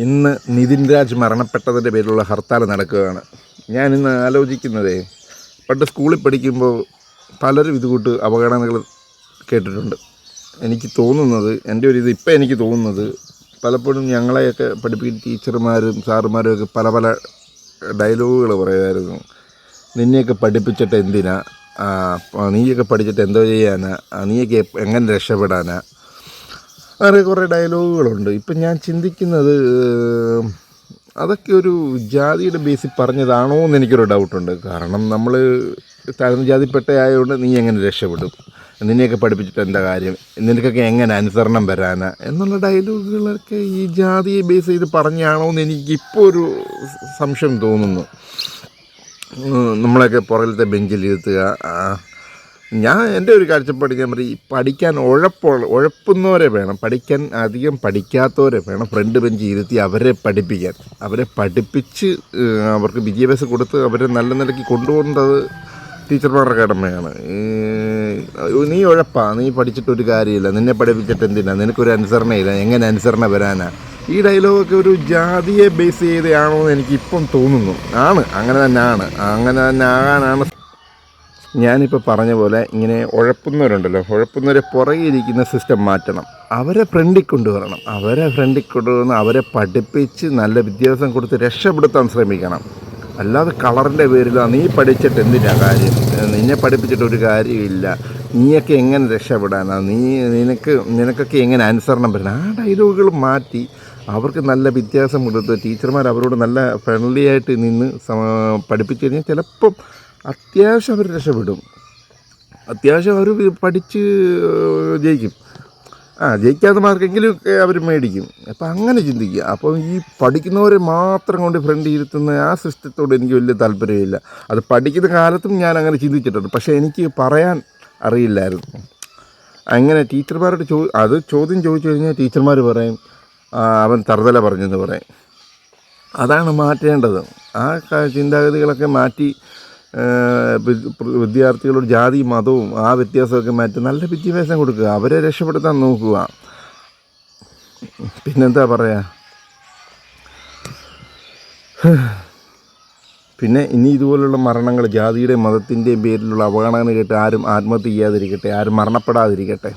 ഇന്ന് നിതിൻ രാജ് മരണപ്പെട്ടതിൻ്റെ പേരിലുള്ള ഹർത്താൽ നടക്കുകയാണ്. ഞാനിന്ന് ആലോചിക്കുന്നതേ, പണ്ട് സ്കൂളിൽ പഠിക്കുമ്പോൾ പലരും ഇതുകൂട്ട് അവഗണനകൾ കേട്ടിട്ടുണ്ട്. എനിക്ക് തോന്നുന്നത്, എൻ്റെ ഒരു ഇപ്പം എനിക്ക് തോന്നുന്നത്, പലപ്പോഴും ഞങ്ങളെയൊക്കെ പഠിപ്പിക്കുന്ന ടീച്ചർമാരും സാറുമാരും ഒക്കെ പല പല ഡയലോഗുകൾ പറയുമായിരുന്നു. നിന്നെയൊക്കെ പഠിപ്പിച്ചിട്ട് എന്തിനാ, നീയൊക്കെ പഠിച്ചിട്ട് എന്തോ ചെയ്യാനാ, നീയൊക്കെ എങ്ങനെ രക്ഷപ്പെടാനാ, അങ്ങനെ കുറേ ഡയലോഗുകളുണ്ട്. ഇപ്പം ഞാൻ ചിന്തിക്കുന്നത്, അതൊക്കെ ഒരു ജാതിയുടെ ബേസിൽ പറഞ്ഞതാണോ എന്ന് എനിക്കൊരു ഡൗട്ടുണ്ട്. കാരണം നമ്മൾ താഴ്ന്ന ജാതിപ്പെട്ട ആയതുകൊണ്ട് നീ എങ്ങനെ രക്ഷപ്പെടും, നിന്നെയൊക്കെ പഠിപ്പിച്ചിട്ട് എന്താ കാര്യം, നിനക്കൊക്കെ എങ്ങനെ അനുസരണം വരാനാ എന്നുള്ള ഡയലോഗുകളൊക്കെ ഈ ജാതിയെ ബേസ് ചെയ്ത് പറഞ്ഞാണോ എന്ന് എനിക്കിപ്പോൾ ഒരു സംശയം തോന്നുന്നു. നമ്മളെയൊക്കെ പുറകിലത്തെ ബെഞ്ചിലിരുത്തുക. ഞാൻ എൻ്റെ ഒരു കാഴ്ചപ്പാട് ഞാൻ പറയും, പഠിക്കാൻ ഉഴപ്പുന്നവരെ വേണം, പഠിക്കാൻ അധികം പഠിക്കാത്തവരെ വേണം ഫ്രണ്ട് ബെഞ്ച് ഇരുത്തി അവരെ പഠിപ്പിക്കാൻ. അവരെ പഠിപ്പിച്ച് അവർക്ക് വിദ്യാഭ്യാസം കൊടുത്ത് അവരെ നല്ല നിലയ്ക്ക് കൊണ്ടുപോകേണ്ടത് ടീച്ചർമാരുടെ കടമയാണ്. നീ നീ പഠിച്ചിട്ടൊരു കാര്യമില്ല, നിന്നെ പഠിപ്പിച്ചിട്ട് എന്തിനാ, നിനക്കൊരു അനുസരണയില്ല, എങ്ങനെ അനുസരണ വരാനാ, ഈ ഡയലോഗൊക്കെ ഒരു ജാതിയെ ബേസ് ചെയ്തതാണോ എന്ന് എനിക്കിപ്പം തോന്നുന്നു. അങ്ങനെ തന്നെ ആകാനാണ്. ഞാനിപ്പോൾ പറഞ്ഞ പോലെ ഇങ്ങനെ ഉഴപ്പുന്നവരെ പുറകിലിരിക്കുന്ന സിസ്റ്റം മാറ്റണം. അവരെ ഫ്രണ്ടിൽ കൊണ്ടുവരണം. അവരെ പഠിപ്പിച്ച് നല്ല വിദ്യാഭ്യാസം കൊടുത്ത് രക്ഷപ്പെടുത്താൻ ശ്രമിക്കണം. അല്ലാതെ കളറിൻ്റെ പേരിലോ നീ പഠിച്ചിട്ട് എന്തിനാ കാര്യം, നിന്നെ പഠിപ്പിച്ചിട്ടൊരു കാര്യമില്ല, നീയൊക്കെ എങ്ങനെ രക്ഷപ്പെടാനാ, നിനക്കൊക്കെ എങ്ങനെ അനുസരണം വരണം, ആ ഡയലോഗുകൾ മാറ്റി അവർക്ക് നല്ല വിദ്യാഭ്യാസം കൊടുത്ത് ടീച്ചർമാർ അവരോട് നല്ല ഫ്രണ്ട്ലി ആയിട്ട് നിന്ന് പഠിപ്പിച്ചു കഴിഞ്ഞാൽ ചിലപ്പം അത്യാവശ്യം അവർ രക്ഷപ്പെടും. അത്യാവശ്യം അവർ പഠിച്ച് ജയിക്കും. ജയിക്കാത്ത മാർക്കെങ്കിലും ഒക്കെ അവർ മേടിക്കും. അപ്പം അങ്ങനെ ചിന്തിക്കുക. അപ്പോൾ ഈ പഠിക്കുന്നവരെ മാത്രം കൊണ്ട് ഫ്രണ്ട് ഇരുത്തുന്ന ആ സിസ്റ്റത്തോട് എനിക്ക് വലിയ താല്പര്യമില്ല. അത് പഠിക്കുന്ന കാലത്തും ഞാൻ അങ്ങനെ ചിന്തിച്ചിട്ടുണ്ട്. പക്ഷേ എനിക്ക് പറയാൻ അറിയില്ലായിരുന്നു. അങ്ങനെ ടീച്ചർമാരോട് ചോദ്യം ചോദിച്ചു കഴിഞ്ഞാൽ ടീച്ചർമാർ പറയും, അവൻ തറുതല പറഞ്ഞെന്ന് പറയും. അതാണ് മാറ്റേണ്ടത്. ആ ചിന്താഗതികളൊക്കെ മാറ്റി വിദ്യാർത്ഥികളോട് ജാതി മതവും ആ വ്യത്യാസമൊക്കെ മാറ്റി നല്ല വിദ്യാഭ്യാസം കൊടുക്കുക, അവരെ രക്ഷപ്പെടുത്താൻ നോക്കുക. പിന്നെന്താ പറയുക, പിന്നെ ഇനി ഇതുപോലുള്ള മരണങ്ങൾ ജാതിയുടെയും മതത്തിൻ്റെയും പേരിലുള്ള അവഗണന കേട്ട് ആരും ആത്മഹത്യ ചെയ്യാതിരിക്കട്ടെ, ആരും മരണപ്പെടാതിരിക്കട്ടെ.